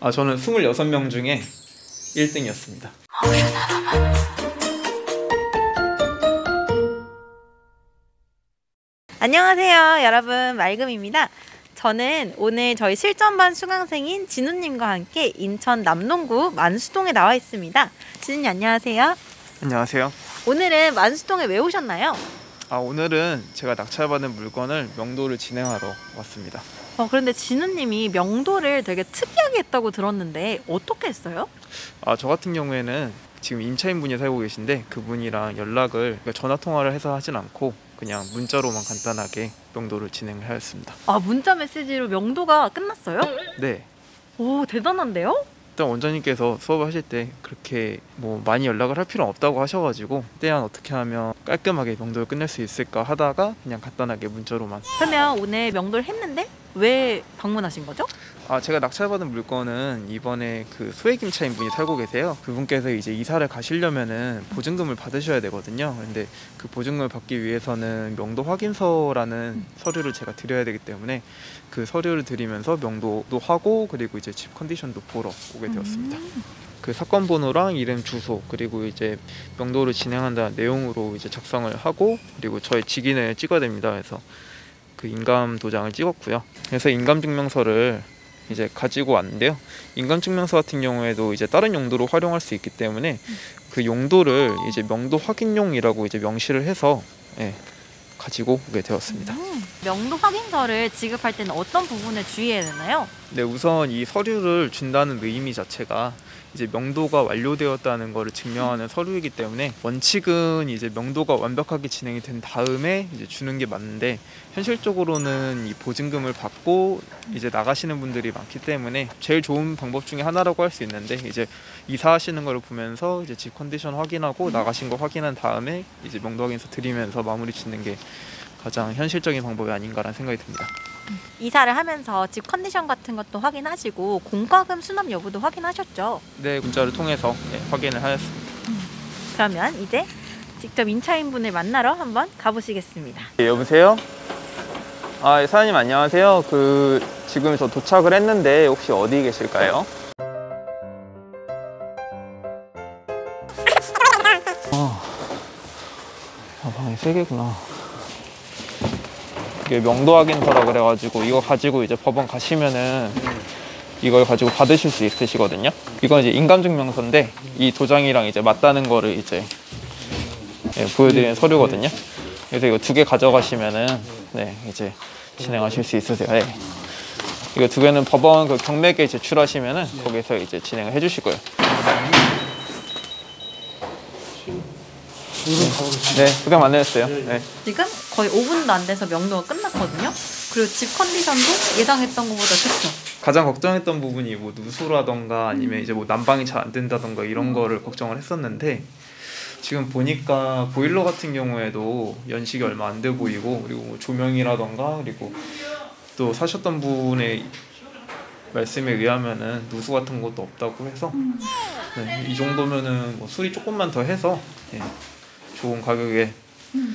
저는 26명 중에 1등이었습니다. 안녕하세요 여러분, 맑음입니다. 저는 오늘 저희 실전반 수강생인 진우님과 함께 인천 남동구 만수동에 나와 있습니다. 진우님 안녕하세요. 안녕하세요. 오늘은 만수동에 왜 오셨나요? 오늘은 제가 낙찰받은 물건을 명도를 진행하러 왔습니다. 그런데 진우님이 명도를 되게 특이하게 했다고 들었는데 어떻게 했어요? 저 같은 경우에는 지금 임차인분이 살고 계신데 그분이랑 연락을 전화 통화를 해서 하진 않고 그냥 문자로만 간단하게 명도를 진행을 하였습니다. 문자 메시지로 명도가 끝났어요? 네. 오, 대단한데요? 일단 원장님께서 수업을 하실 때 그렇게 많이 연락을 할 필요는 없다고 하셔가지고 때한 어떻게 하면 깔끔하게 명도를 끝낼 수 있을까 하다가 그냥 간단하게 문자로만. 그러면 오늘 명도를 했는데 왜 방문하신 거죠? 제가 낙찰받은 물건은 이번에 그 소액 임차인분이 살고 계세요. 그분께서 이제 이사를 가시려면은 보증금을 받으셔야 되거든요. 근데 그 보증금을 받기 위해서는 명도 확인서라는 서류를 제가 드려야 되기 때문에 그 서류를 드리면서 명도도 하고 그리고 이제 집 컨디션도 보러 오게 되었습니다. 그 사건 번호랑 이름, 주소, 그리고 이제 명도를 진행한다는 내용으로 이제 작성을 하고 그리고 저의 직인을 찍어야 됩니다. 그래서 그 인감 도장을 찍었고요. 그래서 인감증명서를 이제 가지고 왔는데요. 인감증명서 같은 경우에도 이제 다른 용도로 활용할 수 있기 때문에 그 용도를 이제 명도 확인용이라고 이제 명시를 해서 가지고 오게 되었습니다. 명도 확인서를 지급할 때는 어떤 부분을 주의해야 되나요? 네, 우선 이 서류를 준다는 의미 자체가 이제 명도가 완료되었다는 것을 증명하는 서류이기 때문에 원칙은 이제 명도가 완벽하게 진행이 된 다음에 이제 주는 게 맞는데 현실적으로는 이 보증금을 받고 이제 나가시는 분들이 많기 때문에 제일 좋은 방법 중에 하나라고 할 수 있는데 이제 이사하시는 걸 보면서 이제 집 컨디션 확인하고 나가신 거 확인한 다음에 이제 명도 확인서 드리면서 마무리 짓는 게 가장 현실적인 방법이 아닌가라는 생각이 듭니다. 이사를 하면서 집 컨디션 같은 것도 확인하시고 공과금 수납 여부도 확인하셨죠? 네, 문자를 통해서 확인을 하였습니다. 그러면 이제 직접 임차인분을 만나러 한번 가보시겠습니다. 여보세요? 사장님 안녕하세요. 지금 저 도착을 했는데 혹시 어디 계실까요? 방이 3개구나. 이게 명도 확인서라 그래가지고 이거 가지고 이제 법원 가시면은 이걸 가지고 받으실 수 있으시거든요. 이건 이제 인감증명서인데 이 도장이랑 이제 맞다는 거를 이제 보여드리는 서류거든요. 그래서 이거 2개 가져가시면은 이제 진행하실 수 있으세요. 이거 2개는 법원 그 경매에 제출하시면은 거기서 이제 진행을 해주실 거예요. 네, 고생 많으셨어요. 네. 지금 거의 5분도 안 돼서 명도가 끝났거든요. 그리고 집 컨디션도 예상했던 것보다 좋죠. 가장 걱정했던 부분이 누수라던가 아니면 이제 난방이 잘 안 된다던가 이런 거를 걱정을 했었는데 지금 보니까 보일러 같은 경우에도 연식이 얼마 안 돼 보이고 그리고 조명이라던가 그리고 또 사셨던 분의 말씀에 의하면은 누수 같은 것도 없다고 해서 이 정도면은 수리 조금만 더 해서 좋은 가격에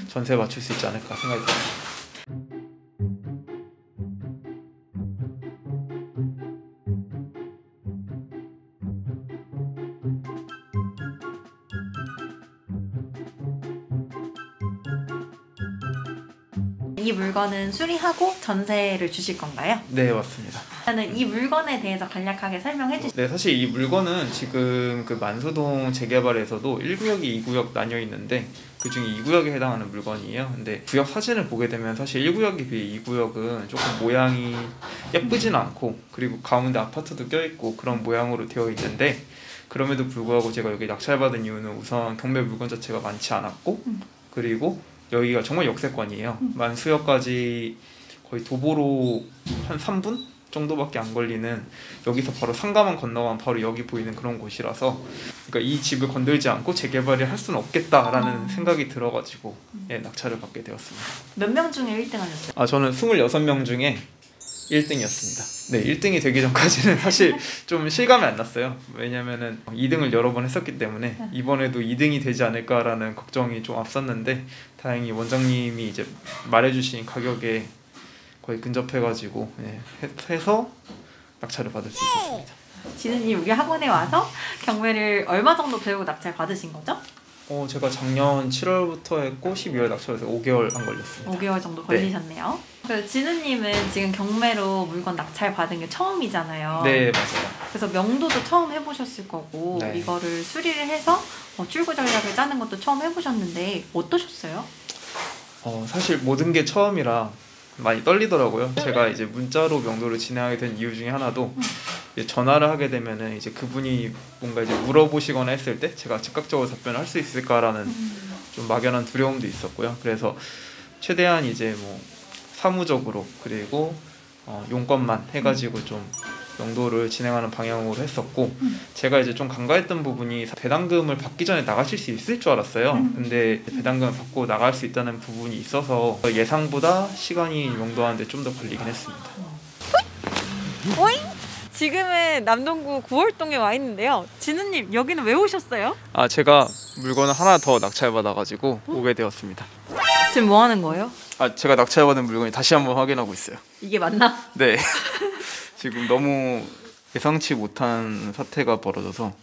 전세 맞출 수 있지 않을까 생각이 듭니다. 이 물건은 수리하고 전세를 주실 건가요? 네, 맞습니다. 저는 이 물건에 대해서 간략하게 설명해 주시죠. 네, 사실 이 물건은 지금 그 만수동 재개발에서도 1구역이 2구역 나뉘어 있는데 그중에 2구역에 해당하는 물건이에요. 근데 구역 사진을 보게 되면 사실 1구역에 비해 2구역은 조금 모양이 예쁘진 않고 그리고 가운데 아파트도 껴있고 그런 모양으로 되어 있는데 그럼에도 불구하고 제가 여기 낙찰받은 이유는 우선 경매 물건 자체가 많지 않았고 그리고 여기가 정말 역세권이에요. 만수역까지 거의 도보로 한 3분 정도밖에 안 걸리는 여기서 바로 상가만 건너가면 바로 여기 보이는 그런 곳이라서 그러니까 이 집을 건들지 않고 재개발을 할 수는 없겠다라는 생각이 들어가지고 낙찰을 받게 되었습니다. 몇 명 중에 1등 하셨어요? 저는 26명 중에 1등이었습니다. 네, 1등이 되기 전까지는 사실 좀 실감이 안 났어요. 왜냐면은 2등을 여러 번 했었기 때문에 이번에도 2등이 되지 않을까라는 걱정이 좀 앞섰는데 다행히 원장님이 이제 말해주신 가격에 거의 근접해가지고 해서 낙찰을 받을 수 있었습니다. 진우님 우리 학원에 와서 경매를 얼마 정도 배우고 낙찰 받으신 거죠? 제가 작년 7월부터 했고 12월 낙찰해서 5개월 안 걸렸습니다. 5개월 정도 걸리셨네요. 그래서 진우님은 지금 경매로 물건 낙찰 받은 게 처음이잖아요. 네, 맞아요. 그래서 명도도 처음 해보셨을 거고 네. 이거를 수리를 해서 출고 전략을 짜는 것도 처음 해보셨는데 어떠셨어요? 사실 모든 게 처음이라 많이 떨리더라고요. 제가 이제 문자로 명도를 진행하게 된 이유 중에 하나도 이제 전화를 하게 되면은 이제 그분이 뭔가 이제 물어보시거나 했을 때 제가 즉각적으로 답변을 할 수 있을까라는 좀 막연한 두려움도 있었고요. 그래서 최대한 이제 뭐 사무적으로 그리고 용건만 해가지고 좀 명도를 진행하는 방향으로 했었고 제가 이제 좀 간과했던 부분이 배당금을 받기 전에 나가실 수 있을 줄 알았어요. 근데 배당금을 받고 나갈 수 있다는 부분이 있어서 예상보다 시간이 명도하는데 좀 더 걸리긴 했습니다. 오잉? 지금은 남동구 9월동에 와 있는데요. 진우님 여기는 왜 오셨어요? 제가 물건을 하나 더 낙찰받아가지고 오게 되었습니다. 지금 뭐 하는 거예요? 제가 낙찰받은 물건이 다시 한번 확인하고 있어요. 이게 맞나? 네. 지금 너무 예상치 못한 사태가 벌어져서